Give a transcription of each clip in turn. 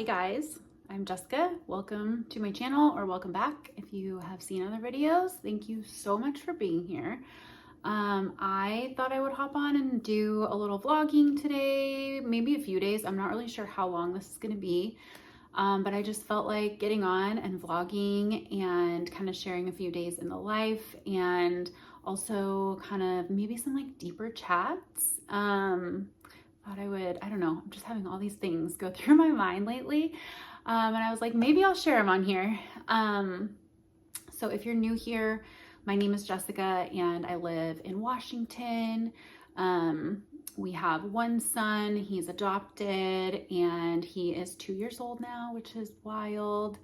Hey guys, I'm Jessica. Welcome to my channel, or welcome back if you have seen other videos. Thank you so much for being here. I thought I would hop on and do a little vlogging today, maybe a few days. I'm not really sure how long this is going to be, but I just felt like getting on and vlogging and kind of sharing a few days in the life, and also kind of maybe some like deeper chats. Thought I don't know, I'm just having all these things go through my mind lately. And I was like, maybe I'll share them on here. So if you're new here, my name is Jessica and I live in Washington. We have one son, he's adopted, and he is 2 years old now, which is wild.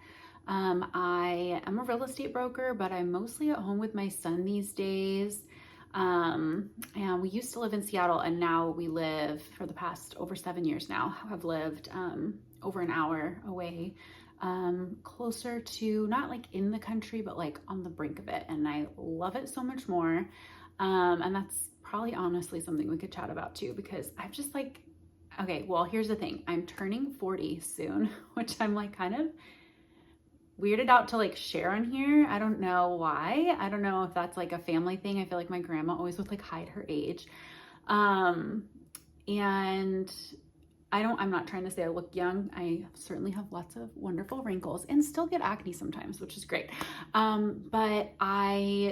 I am a real estate broker, but I'm mostly at home with my son these days. And we used to live in Seattle, and now we live, for the past over 7 years now, have lived over an hour away, closer to, not like in the country, but like on the brink of it. And I love it so much more. And that's probably honestly something we could chat about too, because I've just like, okay, well, here's the thing. I'm turning 40 soon, which I'm like kind of weirded out to like share on here. I don't know why. I don't know if that's like a family thing. I feel like my grandma always would like hide her age. And I'm not trying to say I look young. I certainly have lots of wonderful wrinkles and still get acne sometimes, which is great. But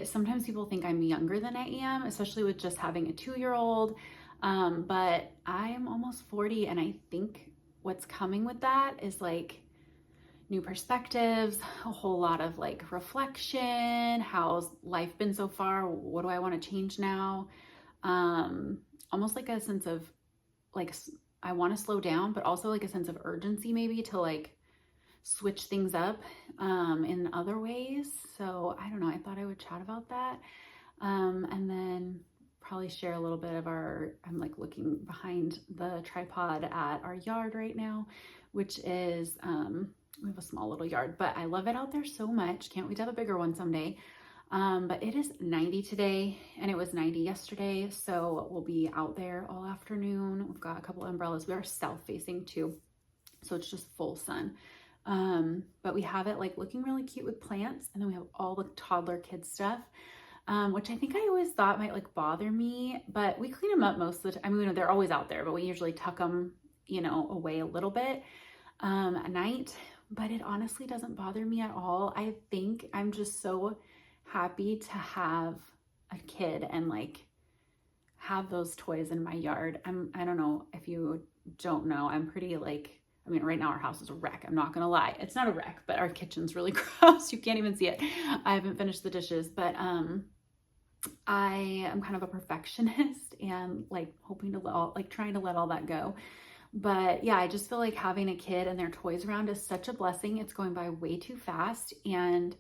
sometimes people think I'm younger than I am, especially with just having a 2-year-old. But I'm almost 40, and I think what's coming with that is like new perspectives, a whole lot of like reflection. How's life been so far? What do I want to change now? Almost like a sense of like, I want to slow down, but also like a sense of urgency maybe to like switch things up in other ways. So I don't know, I thought I would chat about that. And then probably share a little bit of I'm like looking behind the tripod at our yard right now, which is, we have a small little yard, but I love it out there so much. Can't wait to have a bigger one someday. But it is 90 today, and it was 90 yesterday. So we'll be out there all afternoon. We've got a couple umbrellas. We are south facing too, so it's just full sun. But we have it like looking really cute with plants. And then we have all the toddler kids stuff, which I think I always thought might like bother me, but we clean them up most of the time. I mean, they're always out there, but we usually tuck them, away a little bit, at night. But it honestly doesn't bother me at all. I think I'm just so happy to have a kid and like have those toys in my yard. I don't know if you don't know, I'm pretty like, I mean, right now our house is a wreck. I'm not gonna lie. It's not a wreck, but our kitchen's really gross. You can't even see it. I haven't finished the dishes, but I am kind of a perfectionist and like hoping to trying to let all that go. But yeah, I just feel like having a kid and their toys around is such a blessing. It's going by way too fast. And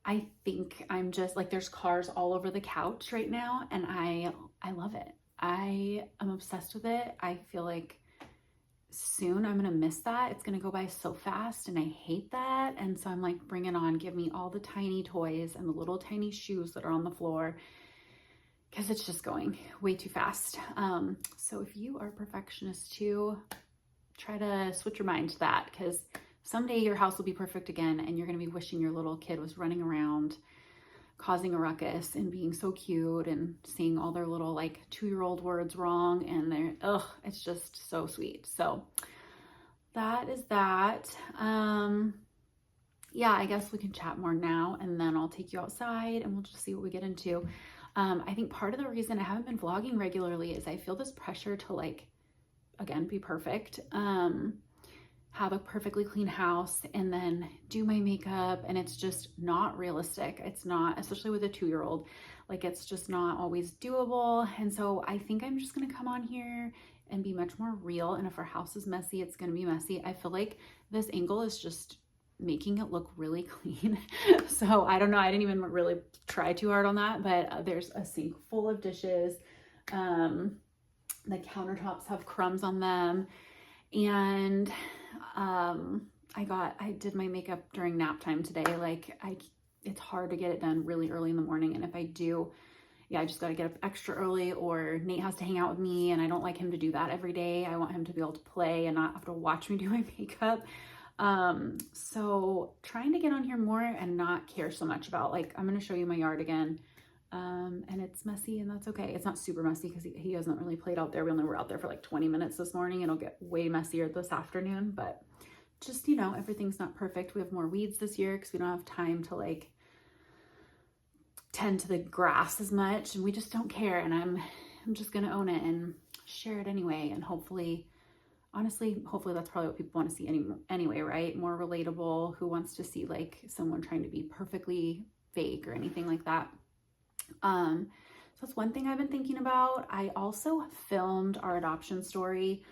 I think I'm just like, there's cars all over the couch right now, and I love it. I am obsessed with it. I feel like soon I'm going to miss that. It's going to go by so fast, and I hate that. And so I'm like, bring it on. Give me all the tiny toys and the little tiny shoes that are on the floor, because it's just going way too fast. So if you are a perfectionist too, try to switch your mind to that, because someday your house will be perfect again, and you're going to be wishing your little kid was running around causing a ruckus and being so cute and saying all their little like 2-year-old words wrong, and it's just so sweet. So that is that. Yeah, I guess we can chat more now, and then I'll take you outside and we'll just see what we get into. I think part of the reason I haven't been vlogging regularly is I feel this pressure to like, again, be perfect, have a perfectly clean house, and then do my makeup. And it's just not realistic. It's not, especially with a 2-year-old, like it's just not always doable. And so I think I'm just going to come on here and be much more real. And if our house is messy, it's going to be messy. I feel like this angle is just making it look really clean. So I don't know. I didn't even really try too hard on that, but there's a sink full of dishes. The countertops have crumbs on them. And I did my makeup during nap time today. Like it's hard to get it done really early in the morning. And if I do, yeah, I just got to get up extra early, or Nate has to hang out with me, and I don't like him to do that every day. I want him to be able to play and not have to watch me do my makeup. So trying to get on here more and not care so much about, like, I'm going to show you my yard again. And it's messy, and that's okay. It's not super messy because he hasn't really played out there. We only were out there for like 20 minutes this morning. It'll get way messier this afternoon, but just, you know, everything's not perfect. We have more weeds this year because we don't have time to like tend to the grass as much, and we just don't care. And I'm just gonna own it and share it anyway. And hopefully, honestly, hopefully that's probably what people want to see anyway, right? More relatable. Who wants to see like someone trying to be perfectly fake or anything like that? So that's one thing I've been thinking about. I also filmed our adoption story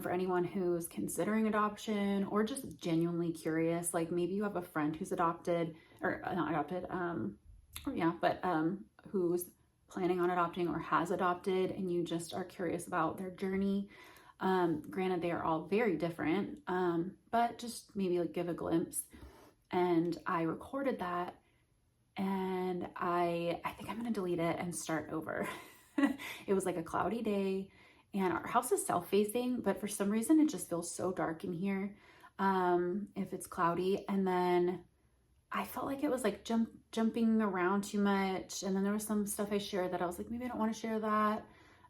for anyone who's considering adoption or just genuinely curious. Like maybe you have a friend who's adopted, or not adopted, or yeah, but who's planning on adopting or has adopted, and you just are curious about their journey. Granted, they are all very different, but just maybe like give a glimpse. And I recorded that, and I think I'm gonna delete it and start over. It was like a cloudy day, and our house is south-facing, but for some reason it just feels so dark in here if it's cloudy. And then I felt like it was like jumping around too much, and then there was some stuff I shared that I was like, maybe I don't want to share that.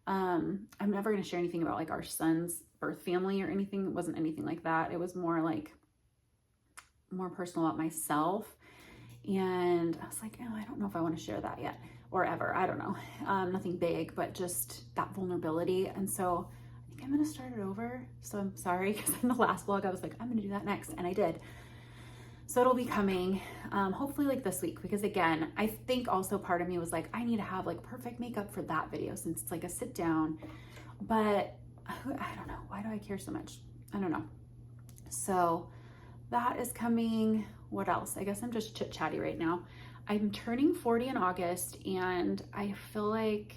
I'm never going to share anything about like our son's birth family or anything. It wasn't anything like that. It was more like more personal about myself. And I was like, oh, I don't know if I want to share that yet or ever. I don't know. Nothing big, but just that vulnerability. And so I think I'm going to start it over. So I'm sorry, because in the last vlog, I was like, I'm going to do that next. And I did. So it'll be coming, hopefully like this week, because again, I think also part of me was like, I need to have like perfect makeup for that video since it's like a sit down, but I don't know. Why do I care so much? I don't know. So that is coming. What else? I guess I'm just chit chatty right now. I'm turning 40 in August, and I feel like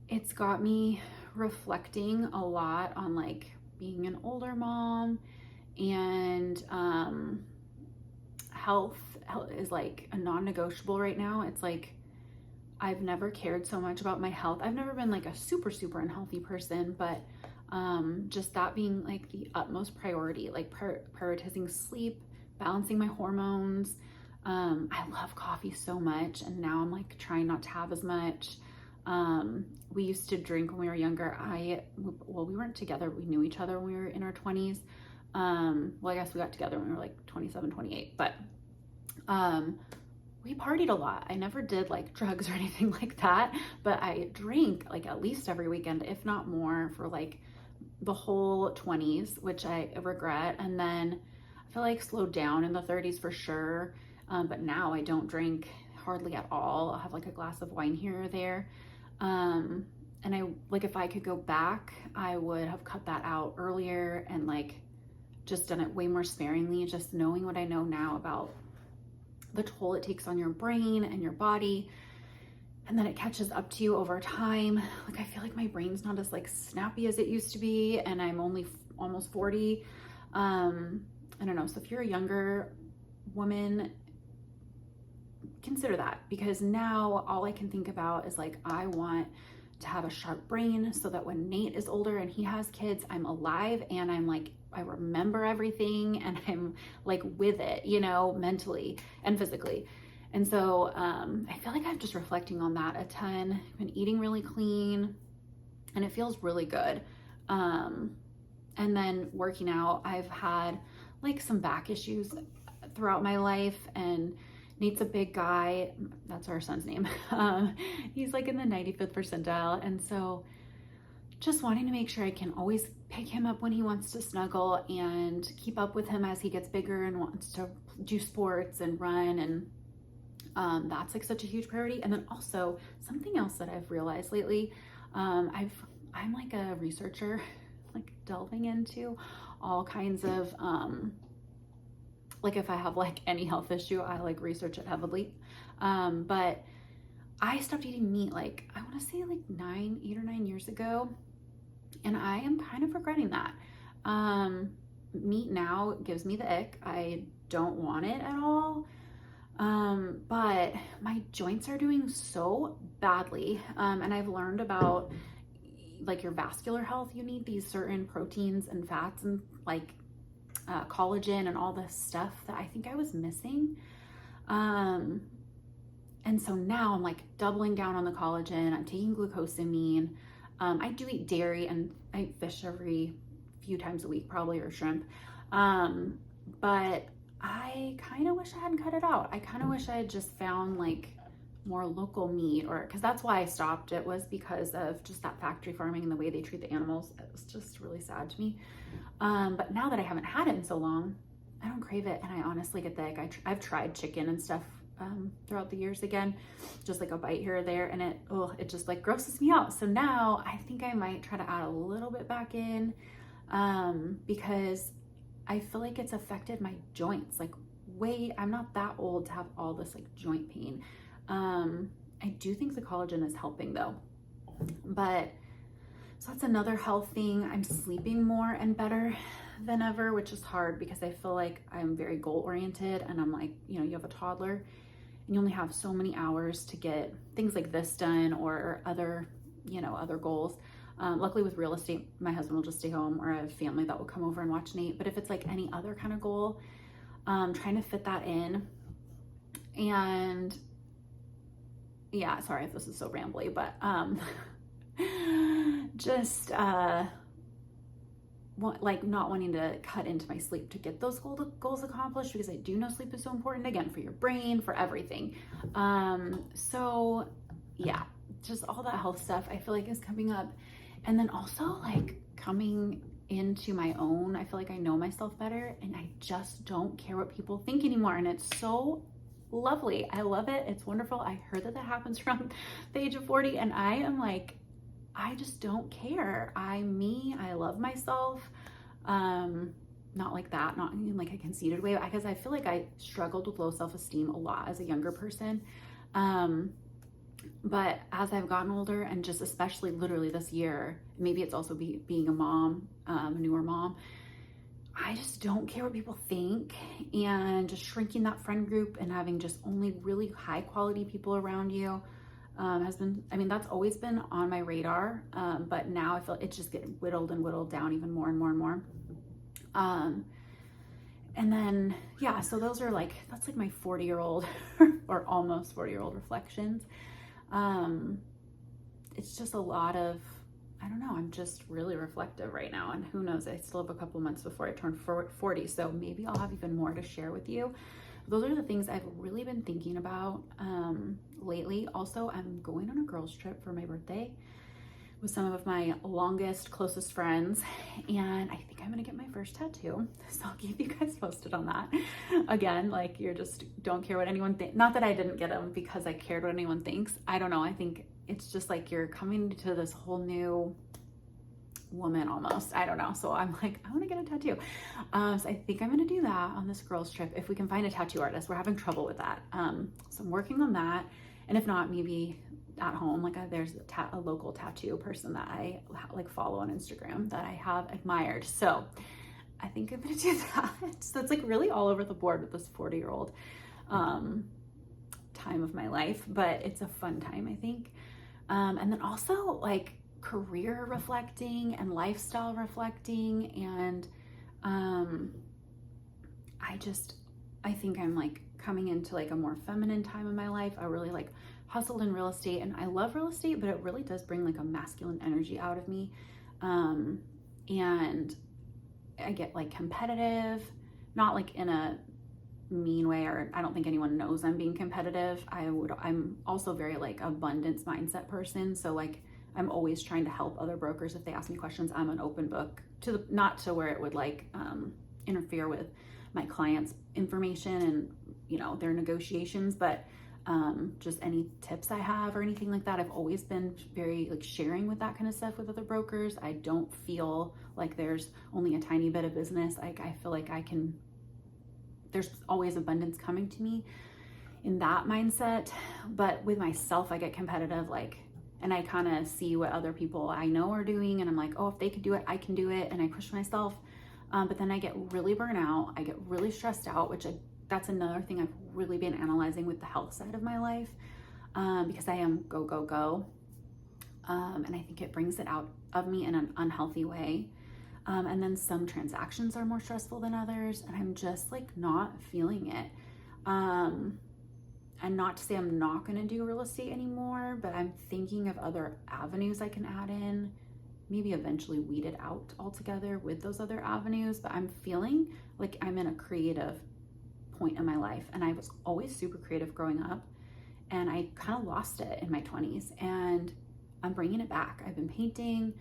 it's got me reflecting a lot on like being an older mom, and health is like a non-negotiable right now. It's like I've never cared so much about my health. I've never been like a super unhealthy person, but just that being like the utmost priority, like prioritizing sleep, balancing my hormones. I love coffee so much, and now I'm like trying not to have as much. We used to drink when we were younger. Well, we weren't together. We knew each other when we were in our 20s. Well, I guess we got together when we were like 27, 28, but we partied a lot. I never did like drugs or anything like that, but I drank like at least every weekend, if not more, for like the whole 20s, which I regret. And then I feel like slowed down in the 30s for sure. But now I don't drink hardly at all. I'll have like a glass of wine here or there. And I like, if I could go back, I would have cut that out earlier and like just done it way more sparingly, just knowing what I know now about the toll it takes on your brain and your body. And then it catches up to you over time. Like, I feel like my brain's not as like snappy as it used to be, and I'm only almost 40. I don't know. So if you're a younger woman, consider that, because now all I can think about is like, I want to have a sharp brain so that when Nate is older and he has kids, I'm alive and I'm like, I remember everything and I'm like with it, you know, mentally and physically. And so I feel like I'm just reflecting on that a ton. I've been eating really clean and it feels really good. And then working out, I've had like some back issues throughout my life, and Nate's a big guy. That's our son's name. He's like in the 95th percentile. And so just wanting to make sure I can always pick him up when he wants to snuggle and keep up with him as he gets bigger and wants to do sports and run. And that's like such a huge priority. And then also something else that I've realized lately, I'm like a researcher, like delving into all kinds of, like if I have like any health issue, I like research it heavily. But I stopped eating meat, like I want to say like 8 or 9 years ago. And I am kind of regretting that. Meat now gives me the ick. I don't want it at all. But my joints are doing so badly. And I've learned about like your vascular health. You need these certain proteins and fats and like collagen and all this stuff that I think I was missing. And so now I'm like doubling down on the collagen. I'm taking glucosamine. I do eat dairy and I eat fish every few times a week, probably, or shrimp. But I kind of wish I hadn't cut it out. I kind of wish I had just found like more local meat, or because that's why I stopped. It was because of just that factory farming and the way they treat the animals. It was just really sad to me. But now that I haven't had it in so long, I don't crave it. And I honestly get the ick. I've tried chicken and stuff throughout the years again, just like a bite here or there, and it just like grosses me out. So now I think I might try to add a little bit back in, because I feel like it's affected my joints. Like I'm not that old to have all this like joint pain. I do think the collagen is helping though, but so that's another health thing. I'm sleeping more and better than ever, which is hard because I feel like I'm very goal oriented, and I'm like, you have a toddler and you only have so many hours to get things like this done or other goals. Luckily with real estate, my husband will just stay home, or I have family that will come over and watch Nate. But if it's like any other kind of goal, trying to fit that in. And yeah, sorry if this is so rambly, but just not wanting to cut into my sleep to get those goals accomplished, because I do know sleep is so important, again, for your brain, for everything. So yeah, just all that health stuff I feel like is coming up. And then also like coming into my own, I feel like I know myself better, and I just don't care what people think anymore. And it's so lovely. I love it. It's wonderful. I heard that happens around the age of 40, and I am like, I just don't care. I love myself. Not like that, not in like a conceited way, because I feel like I struggled with low self-esteem a lot as a younger person. But as I've gotten older, and just especially literally this year, maybe it's also being a mom, a newer mom, I just don't care what people think, and just shrinking that friend group and having just only really high quality people around you that's always been on my radar. But now I feel it's just getting whittled down even more and more and more. And then, yeah, so that's like my 40-year-old or almost 40-year-old reflections. It's just a lot of, I don't know, I'm just really reflective right now, and who knows, I still have a couple months before I turn 40, so maybe I'll have even more to share with you. Those are the things I've really been thinking about lately. Also, I'm going on a girls trip for my birthday with some of my longest, closest friends, and I think I'm gonna get my first tattoo, so I'll keep you guys posted on that. Again, like, you're just don't care what anyone thinks. Not that I didn't get them because I cared what anyone thinks. I don't know, I think it's just like you're coming to this whole new woman almost. I don't know. So I'm like, I want to get a tattoo. So I think I'm going to do that on this girls trip, if we can find a tattoo artist. We're having trouble with that. So I'm working on that. And if not, maybe at home, like there's a local tattoo person that I like follow on Instagram that I have admired. So I think I'm going to do that. So it's like really all over the board with this 40-year-old time of my life, but it's a fun time, I think. And then also like career reflecting and lifestyle reflecting, and I think I'm like coming into like a more feminine time in my life. I really like hustled in real estate, and I love real estate, but it really does bring like a masculine energy out of me, and I get like competitive, not like in a mean way, or I don't think anyone knows I'm being competitive. I'm also very like abundance mindset person, so like I'm always trying to help other brokers. If they ask me questions, I'm an open book, not to where it would like interfere with my clients' information and their negotiations, but just any tips I have or anything like that. I've always been very like sharing with that kind of stuff with other brokers. I don't feel like there's only a tiny bit of business. Like I feel like there's always abundance coming to me in that mindset. But with myself, I get competitive, and I kind of see what other people I know are doing, and I'm like, oh, if they could do it, I can do it, and I push myself. But then I get really burnt out. I get really stressed out, which that's another thing I've really been analyzing with the health side of my life, because I am go, go, go. And I think it brings it out of me in an unhealthy way. And then some transactions are more stressful than others, and I'm just like not feeling it. And not to say I'm not going to do real estate anymore, but I'm thinking of other avenues I can add in, maybe eventually weed it out altogether with those other avenues. But I'm feeling like I'm in a creative point in my life, and I was always super creative growing up, and I kind of lost it in my 20s, and I'm bringing it back. I've been painting.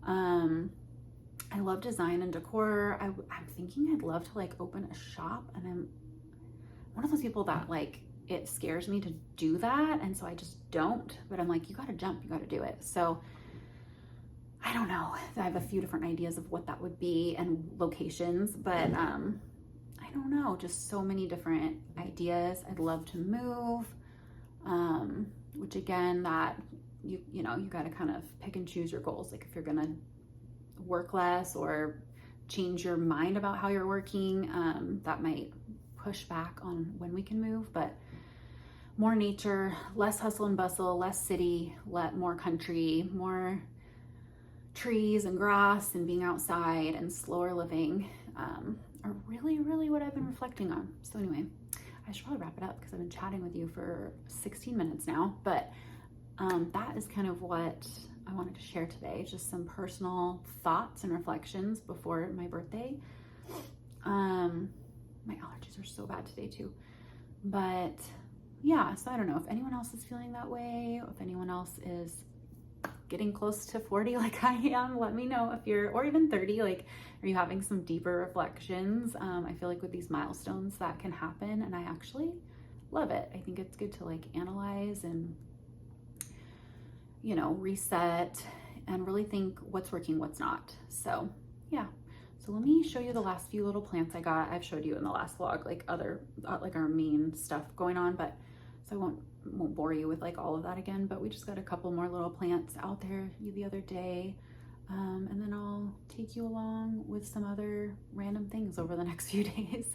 I love design and decor. I'm thinking I'd love to like open a shop, and I'm one of those people that like, it scares me to do that, and so I just don't. But I'm like, you gotta jump, you gotta do it. So I don't know. I have a few different ideas of what that would be and locations, but I don't know, just so many different ideas. I'd love to move, which again, that you know, you gotta kind of pick and choose your goals. Like if you're gonna work less or change your mind about how you're working, that might push back on when we can move. But more nature, less hustle and bustle, less city, more country, more trees and grass and being outside and slower living, are really, really what I've been reflecting on. So anyway, I should probably wrap it up because I've been chatting with you for 16 minutes now, but that is kind of what I wanted to share today. Just some personal thoughts and reflections before my birthday. My allergies are so bad today too, but yeah, so I don't know if anyone else is feeling that way, if anyone else is getting close to 40 like I am. Let me know if you're, or even 30, like, are you having some deeper reflections? I feel like with these milestones that can happen, and I actually love it. I think it's good to like analyze and, you know, reset and really think what's working, what's not. So yeah. So let me show you the last few little plants I got. I've showed you in the last vlog, like other, like our main stuff going on, but so I won't bore you with like all of that again, but we just got a couple more little plants out there the other day. And then I'll take you along with some other random things over the next few days.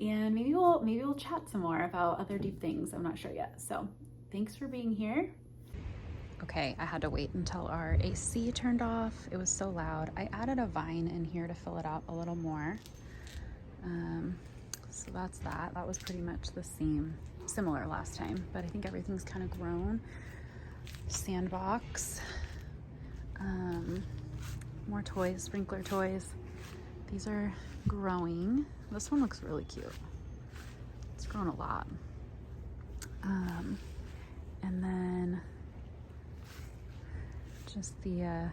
And maybe we'll chat some more about other deep things. I'm not sure yet. So thanks for being here. Okay, I had to wait until our AC turned off. It was so loud. I added a vine in here to fill it out a little more. So that's that. That was pretty much the same, similar last time, but I think everything's kind of grown. Sandbox. More toys, sprinkler toys. These are growing. This one looks really cute. It's grown a lot. And then just the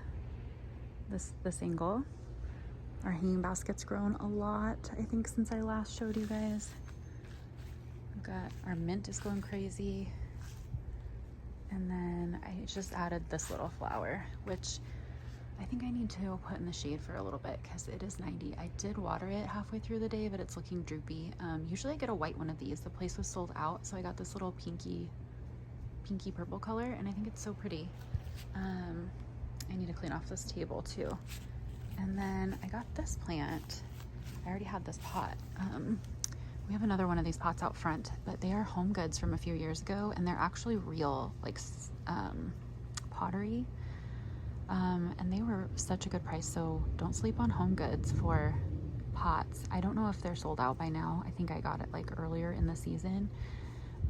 this angle. Our hanging basket's grown a lot, I think, since I last showed you guys. We've got our mint is going crazy. And then I just added this little flower, which I think I need to put in the shade for a little bit because it is 90. I did water it halfway through the day, but it's looking droopy. Usually I get a white one of these. The place was sold out, so I got this little pinky purple color, and I think it's so pretty. I need to clean off this table too. And then I got this plant. I already had this pot. We have another one of these pots out front, but they are Home Goods from a few years ago, and they're actually real, like, pottery. And they were such a good price, so don't sleep on Home Goods for pots. I don't know if they're sold out by now. I think I got it like earlier in the season.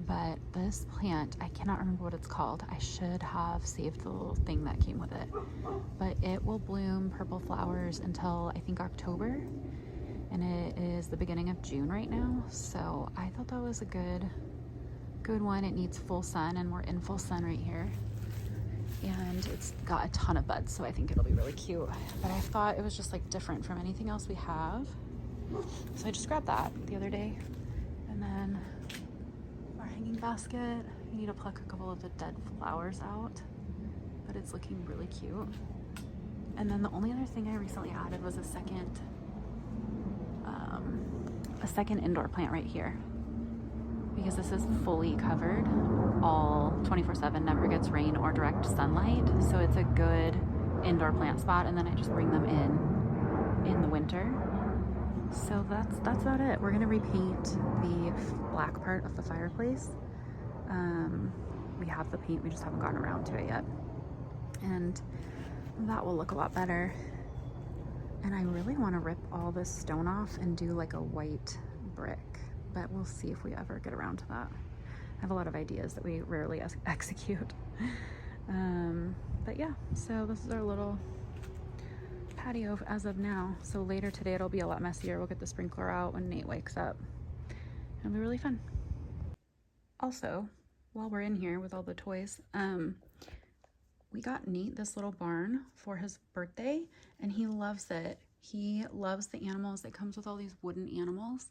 But this plant, I cannot remember what it's called. I should have saved the little thing that came with it. But it will bloom purple flowers until I think October. And it is the beginning of June right now. So I thought that was a good one. It needs full sun, and we're in full sun right here. And it's got a ton of buds, so I think it'll be really cute. But I thought it was just like different from anything else we have. So I just grabbed that the other day. And then our hanging basket, I need to pluck a couple of the dead flowers out, but it's looking really cute. And then the only other thing I recently added was a second indoor plant right here, because this is fully covered, all 24/7, never gets rain or direct sunlight, so it's a good indoor plant spot. And then I just bring them in the winter. So that's about it. We're gonna repaint the black part of the fireplace. We have the paint, we just haven't gotten around to it yet. And that will look a lot better. And I really want to rip all this stone off and do like a white brick, but we'll see if we ever get around to that. I have a lot of ideas that we rarely execute. But yeah, so this is our little patio as of now. So later today it'll be a lot messier. We'll get the sprinkler out when Nate wakes up. It'll be really fun. Also, while we're in here with all the toys, we got Nate this little barn for his birthday, and he loves it. He loves the animals. It comes with all these wooden animals,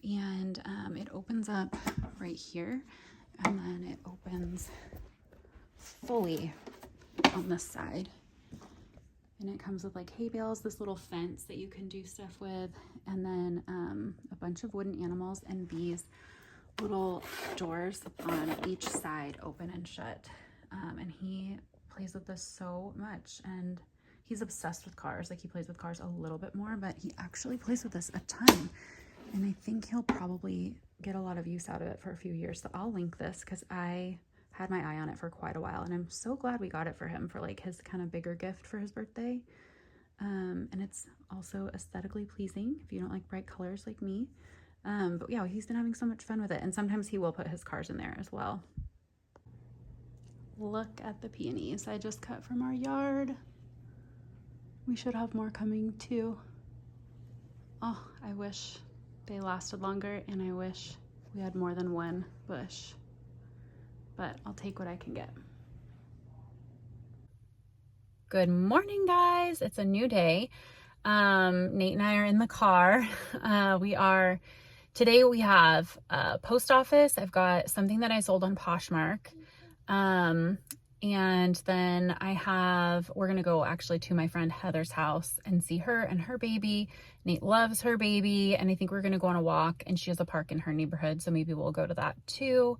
and it opens up right here, and then it opens fully on this side. And it comes with like hay bales, this little fence that you can do stuff with, and then a bunch of wooden animals and these little doors on each side open and shut. And he plays with this so much, and he's obsessed with cars. Like, he plays with cars a little bit more, but he actually plays with this a ton, and I think he'll probably get a lot of use out of it for a few years. So I'll link this because I had my eye on it for quite a while, and I'm so glad we got it for him for like his kind of bigger gift for his birthday. And it's also aesthetically pleasing if you don't like bright colors like me. But yeah, he's been having so much fun with it, and sometimes he will put his cars in there as well. Look at the peonies I just cut from our yard. We should have more coming too. Oh, I wish they lasted longer, and I wish we had more than one bush, but I'll take what I can get. Good morning, guys. It's a new day. Nate and I are in the car. Today we have a post office. I've got something that I sold on Poshmark. And then we're going to go actually to my friend Heather's house and see her and her baby. Nate loves her baby, and I think we're going to go on a walk, and she has a park in her neighborhood, so maybe we'll go to that too.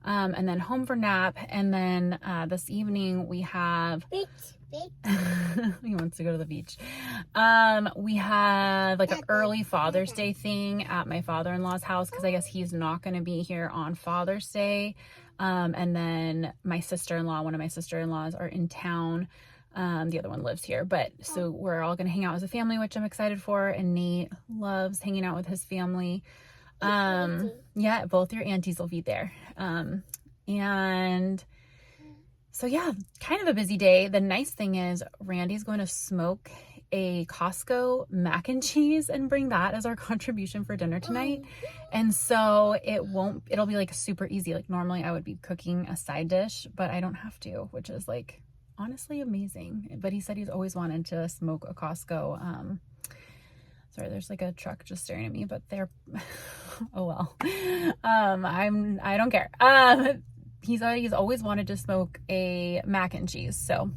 And then home for nap. And then, this evening we have, he wants to go to the beach. We have like an early Father's Day thing at my father-in-law's house, because I guess he's not going to be here on Father's Day. And then my sister-in-law, one of my sister-in-laws are in town. The other one lives here, but so we're all going to hang out as a family, which I'm excited for. And Nate loves hanging out with his family. Yeah, both your aunties will be there. And so yeah, kind of a busy day. The nice thing is Randy's going to smoke a Costco mac and cheese and bring that as our contribution for dinner tonight. And so it'll be like super easy. Like, normally I would be cooking a side dish, but I don't have to, which is like honestly amazing. But he said he's always wanted to smoke a Costco. Sorry, there's like a truck just staring at me, but they're, oh well. I don't care. He's always wanted to smoke a mac and cheese. So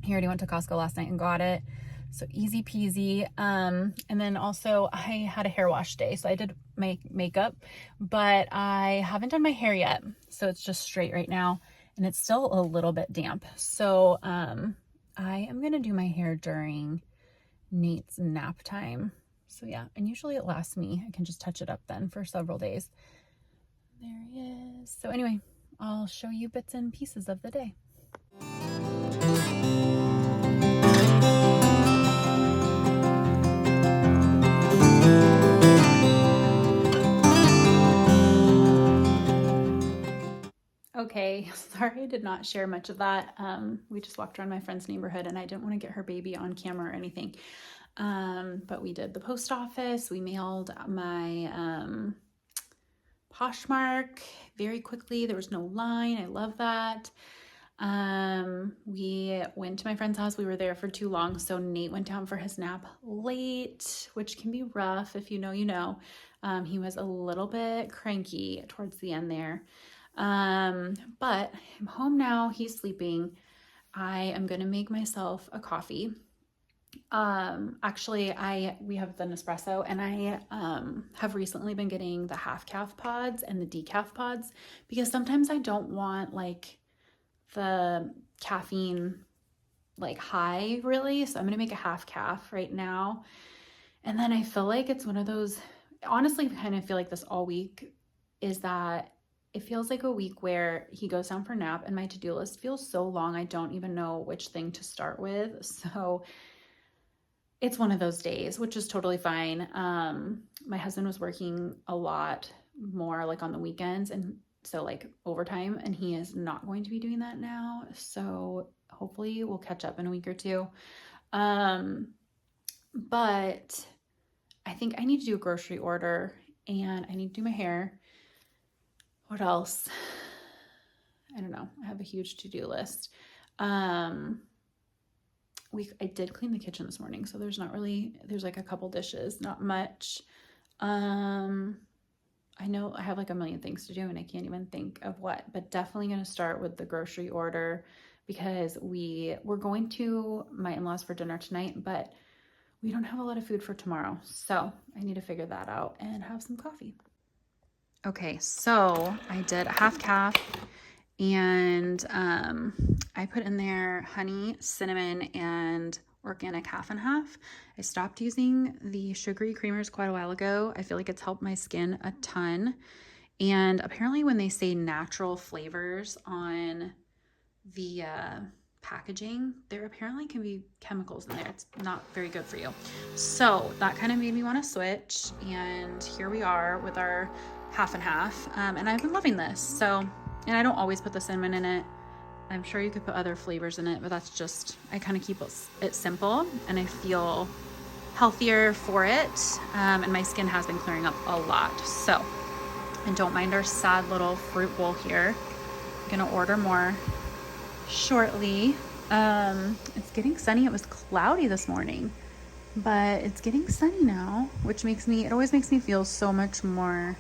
he already went to Costco last night and got it. So easy peasy. And then also I had a hair wash day, so I did make makeup, but I haven't done my hair yet. So it's just straight right now, and it's still a little bit damp. So, I am going to do my hair during Nate's nap time. So yeah, and usually it lasts me. I can just touch it up then for several days. There he is. So anyway, I'll show you bits and pieces of the day. Okay, sorry I did not share much of that. We just walked around my friend's neighborhood, and I didn't want to get her baby on camera or anything. But we did the post office. We mailed my Poshmark very quickly. There was no line. I love that. We went to my friend's house. We were there for too long, so Nate went down for his nap late, which can be rough. If you know, you know. He was a little bit cranky towards the end there. But I'm home now. He's sleeping. I am going to make myself a coffee. Actually, we have the Nespresso, and I have recently been getting the half calf pods and the decaf pods, because sometimes I don't want like the caffeine like high really. So I'm going to make a half calf right now. And then I feel like it's one of those, honestly, I kind of feel like this all week, is that it feels like a week where he goes down for a nap and my to-do list feels so long. I don't even know which thing to start with. So it's one of those days, which is totally fine. My husband was working a lot more like on the weekends and so like overtime, and he is not going to be doing that now. So hopefully we'll catch up in a week or two. But I think I need to do a grocery order and I need to do my hair. What else? I don't know. I have a huge to-do list. I did clean the kitchen this morning, so there's like a couple dishes, not much. I know I have like a million things to do and I can't even think of what, but definitely going to start with the grocery order because we're going to my in-laws for dinner tonight, but we don't have a lot of food for tomorrow. So I need to figure that out and have some coffee. Okay, so I did a half calf and I put in there honey, cinnamon, and organic half and half. I stopped using the sugary creamers quite a while ago. I feel like it's helped my skin a ton. And apparently when they say natural flavors on the packaging, there apparently can be chemicals in there. It's not very good for you. So that kind of made me want to switch. And here we are with our half and half. And I've been loving this. So, and I don't always put the cinnamon in it. I'm sure you could put other flavors in it, but that's just, I kind of keep it simple and I feel healthier for it. And my skin has been clearing up a lot. So, and don't mind our sad little fruit bowl here. I'm gonna order more shortly. It's getting sunny. It was cloudy this morning, but it's getting sunny now, which it always makes me feel so much more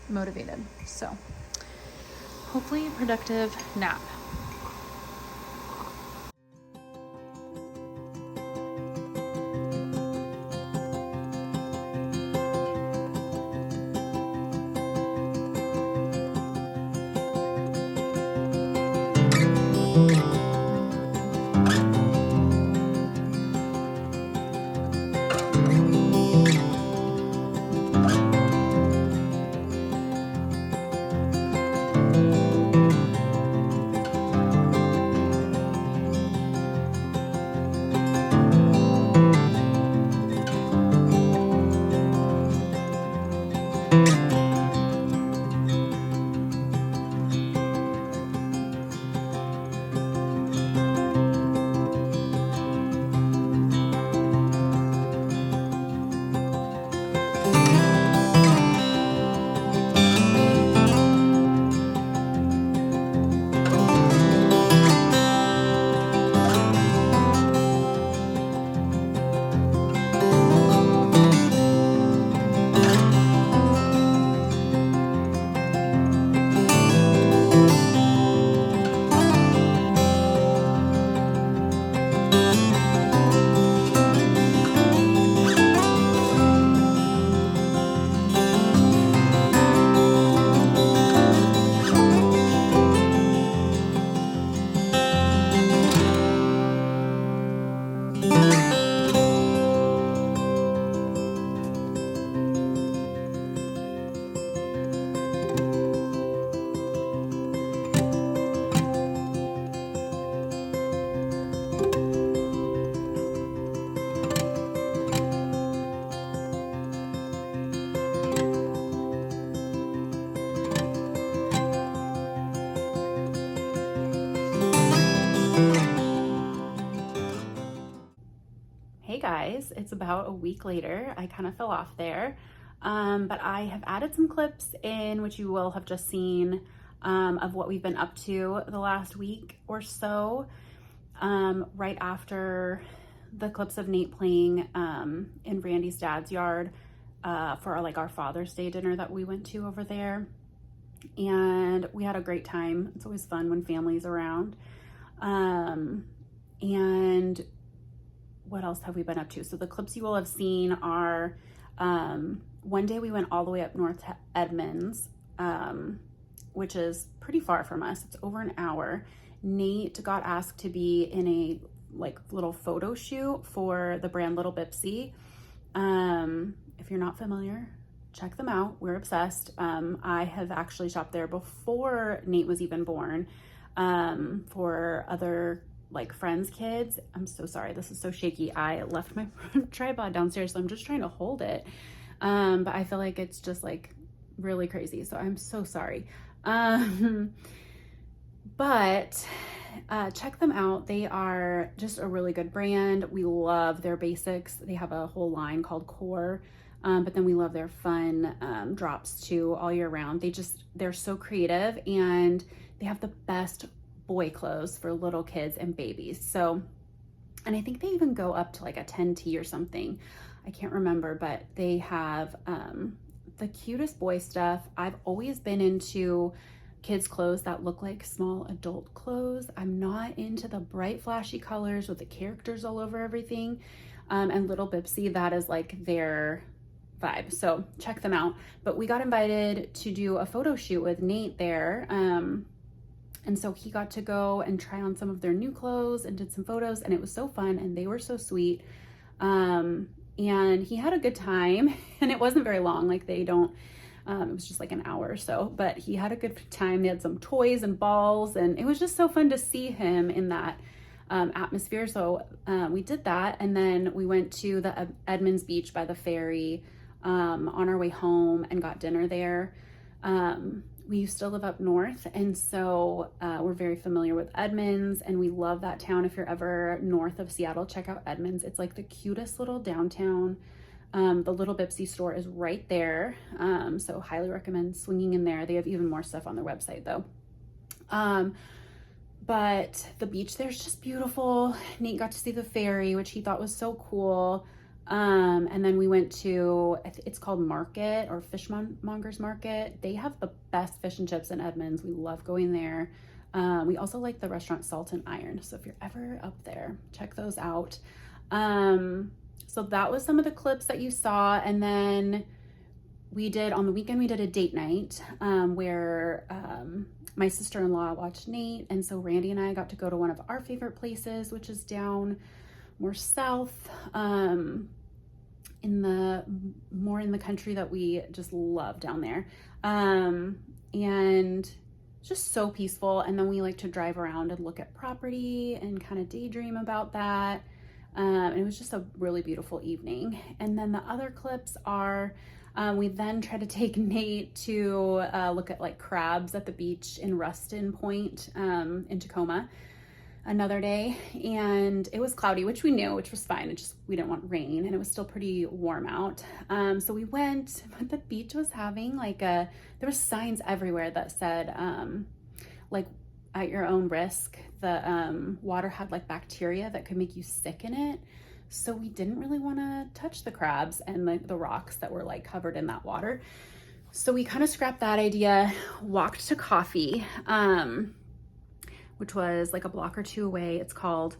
motivated. So hopefully a productive nap. Hey guys, it's about a week later. I kind of fell off there, but I have added some clips in which you will have just seen of what we've been up to the last week or so, right after the clips of Nate playing in Randy's dad's yard for our Father's Day dinner that we went to over there. And we had a great time. It's always fun when family's around. And what else have we been up to? So the clips you will have seen are, one day we went all the way up north to Edmonds, which is pretty far from us. It's over an hour. Nate got asked to be in a like little photo shoot for the brand Little Bipsy. If you're not familiar, check them out. We're obsessed. I have actually shopped there before Nate was even born, for other like friends' kids. I'm so sorry. This is so shaky. I left my tripod downstairs, so I'm just trying to hold it. But I feel like it's just like really crazy. So I'm so sorry. But check them out. They are just a really good brand. We love their basics. They have a whole line called Core. But then we love their fun drops too all year round. They're so creative, and they have the best boy clothes for little kids and babies. So, and I think they even go up to like a 10T or something. I can't remember, but they have the cutest boy stuff. I've always been into kids clothes that look like small adult clothes. I'm not into the bright flashy colors with the characters all over everything. And Little Bipsy, that is like their vibe. So check them out. But we got invited to do a photo shoot with Nate there. And so he got to go and try on some of their new clothes and did some photos, and it was so fun, and they were so sweet. And he had a good time, and it wasn't very long. Like it was just like an hour or so, but he had a good time. They had some toys and balls, and it was just so fun to see him in that atmosphere. So we did that, and then we went to the Edmonds Beach by the ferry on our way home and got dinner there. We used to live up north, and so we're very familiar with Edmonds, and we love that town. If you're ever north of Seattle, check out Edmonds. It's like the cutest little downtown. The Little Bipsy store is right there, so highly recommend swinging in there. They have even more stuff on their website though. But the beach there's just beautiful. Nate got to see the ferry, which he thought was so cool. And then we went to, it's called Market or Fishmonger's Market. They have the best fish and chips in Edmonds. We love going there. We also like the restaurant Salt and Iron. So if you're ever up there, check those out. So that was some of the clips that you saw. And then on the weekend, we did a date night, where, my sister-in-law watched Nate. And so Randy and I got to go to one of our favorite places, which is down more south, more in the country that we just love down there. And just so peaceful. And then we like to drive around and look at property and kind of daydream about that. And it was just a really beautiful evening. And then the other clips are, we then tried to take Nate to look at like crabs at the beach in Ruston Point in Tacoma another day, and it was cloudy, which we knew, which was fine. We didn't want rain, and it was still pretty warm out. So we went, but the beach was having there was signs everywhere that said like at your own risk. The water had like bacteria that could make you sick in it. So we didn't really want to touch the crabs and the rocks that were like covered in that water. So we kind of scrapped that idea, walked to coffee, which was like a block or two away. It's called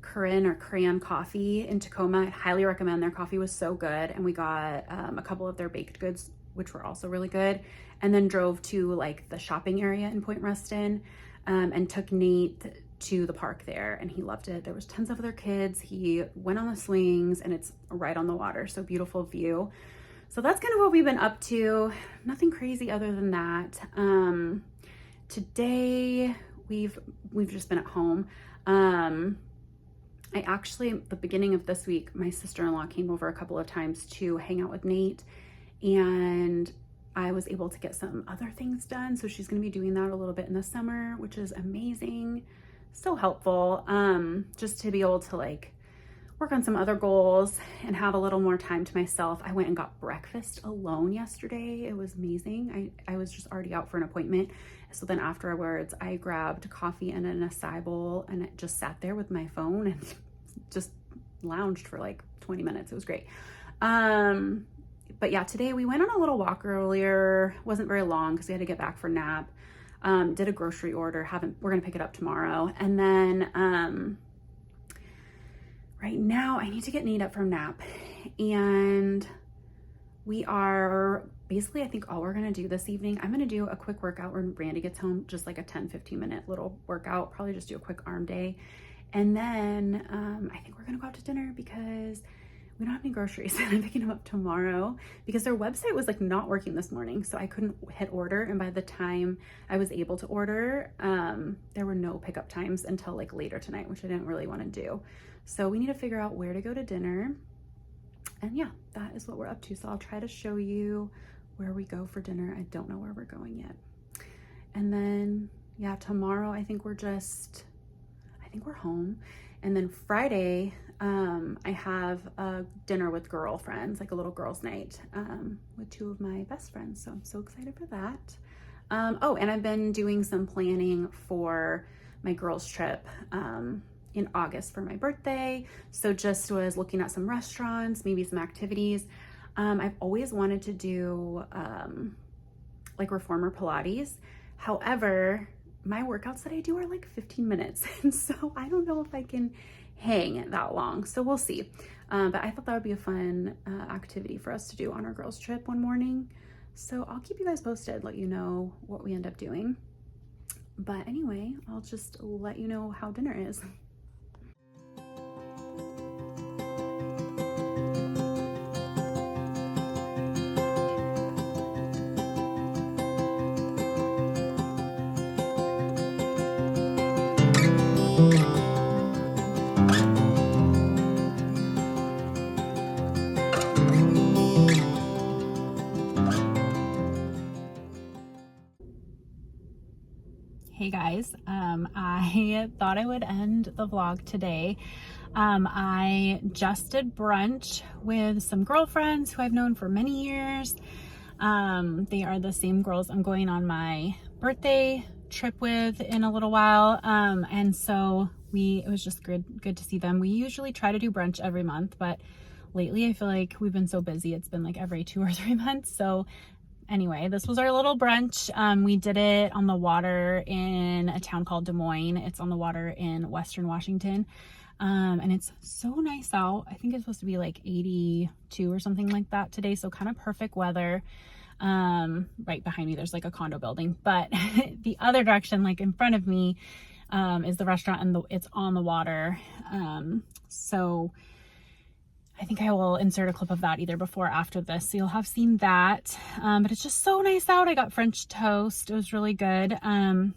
Cran Coffee in Tacoma. I highly recommend. Their coffee was so good. And we got a couple of their baked goods, which were also really good. And then drove to like the shopping area in Point Ruston, and took Nate to the park there, and he loved it. There was tons of other kids. He went on the swings, and it's right on the water. So beautiful view. So that's kind of what we've been up to. Nothing crazy other than that. Today, we've just been at home. I actually, the beginning of this week, my sister-in-law came over a couple of times to hang out with Nate, and I was able to get some other things done. So she's going to be doing that a little bit in the summer, which is amazing. So helpful, just to be able to like work on some other goals and have a little more time to myself. I went and got breakfast alone yesterday. It was amazing. I was just already out for an appointment. So then afterwards, I grabbed coffee and an acai bowl, and it just sat there with my phone and just lounged for like 20 minutes. It was great. But yeah, today we went on a little walk earlier. Wasn't very long because we had to get back for nap. Did a grocery order. We're gonna pick it up tomorrow. And then right now I need to get Nate up from nap, and we are basically, I think all we're gonna do this evening, I'm gonna do a quick workout when Randy gets home, just like a 10-15 minute little workout, probably just do a quick arm day. And then I think we're gonna go out to dinner because we don't have any groceries and I'm picking them up tomorrow because their website was like not working this morning. So I couldn't hit order. And by the time I was able to order, there were no pickup times until like later tonight, which I didn't really want to do. So we need to figure out where to go to dinner. And yeah, that is what we're up to. So I'll try to show you where we go for dinner. I don't know where we're going yet. And then yeah, tomorrow I think we're home. And then Friday, I have a dinner with girlfriends, like a little girls' night, with two of my best friends. So I'm so excited for that. Oh, and I've been doing some planning for my girls' trip in August for my birthday. So just was looking at some restaurants, maybe some activities. I've always wanted to do like reformer Pilates. However, my workouts that I do are like 15 minutes. And so I don't know if I can hang that long. So we'll see. But I thought that would be a fun activity for us to do on our girls' trip one morning. So I'll keep you guys posted, let you know what we end up doing. But anyway, I'll just let you know how dinner is. Hey guys, I thought I would end the vlog today. I just did brunch with some girlfriends who I've known for many years. They are the same girls I'm going on my birthday trip with in a little while. And so it was just good to see them. We usually try to do brunch every month, but lately I feel like we've been so busy. It's been like every 2 or 3 months. So anyway, this was our little brunch. We did it on the water in a town called Des Moines. It's on the water in Western Washington. And it's so nice out. I think it's supposed to be like 82 or something like that today. So kind of perfect weather. Right behind me, there's like a condo building, but the other direction, like in front of me, is the restaurant and it's on the water. So I think I will insert a clip of that either before or after this, so you'll have seen that. But it's just so nice out. I got French toast. It was really good. And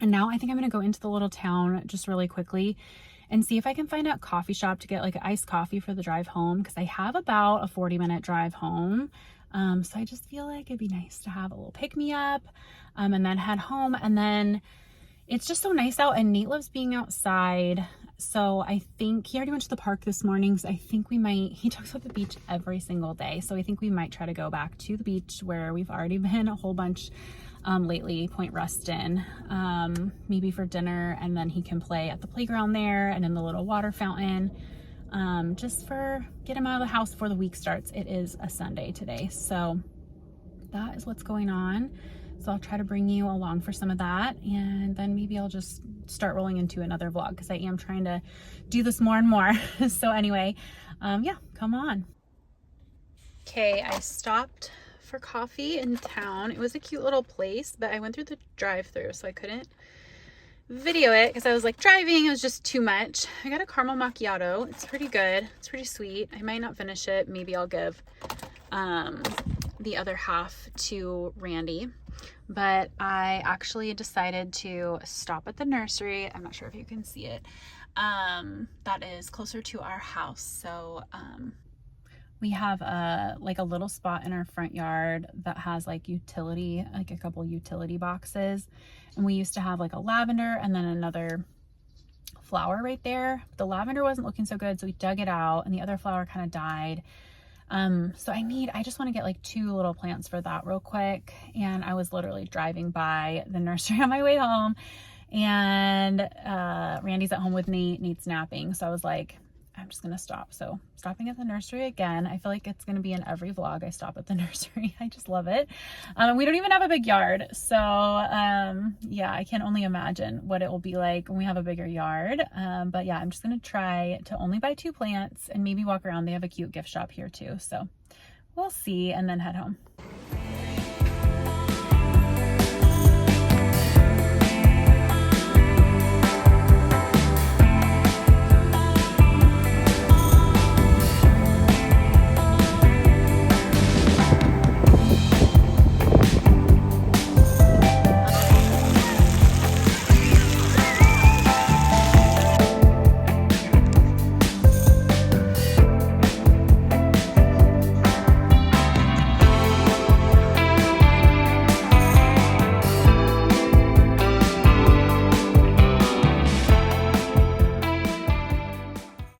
now I think I'm gonna go into the little town just really quickly and see if I can find a coffee shop to get like an iced coffee for the drive home, because I have about a 40-minute drive home. So I just feel like it'd be nice to have a little pick-me-up and then head home. And then it's just so nice out, and Nate loves being outside. So I think he already went to the park this morning. So I think he talks about the beach every single day. So I think we might try to go back to the beach where we've already been a whole bunch lately, Point Ruston, maybe for dinner. And then he can play at the playground there and in the little water fountain, just get him out of the house before the week starts. It is a Sunday today. So that is what's going on. So I'll try to bring you along for some of that, and then maybe I'll just start rolling into another vlog because I am trying to do this more and more. So anyway, yeah, come on. Okay, I stopped for coffee in town. It was a cute little place, but I went through the drive-thru, so I couldn't video it because I was like driving. It was just too much. I got a caramel macchiato. It's pretty good. It's pretty sweet. I might not finish it. Maybe I'll give the other half to Randy. But I actually decided to stop at the nursery. I'm not sure if you can see it. That is closer to our house. So we have a little spot in our front yard that has like a couple utility boxes. And we used to have like a lavender and then another flower right there. The lavender wasn't looking so good, so we dug it out, and the other flower kind of died. So I just want to get like 2 little plants for that real quick. And I was literally driving by the nursery on my way home, and Randy's at home with Nate. Nate's napping. So I was like, I'm just going to stop. So stopping at the nursery again. I feel like it's going to be in every vlog I stop at the nursery. I just love it. We don't even have a big yard. So yeah, I can only imagine what it will be like when we have a bigger yard. But yeah, I'm just going to try to only buy 2 plants and maybe walk around. They have a cute gift shop here too. So we'll see, and then head home.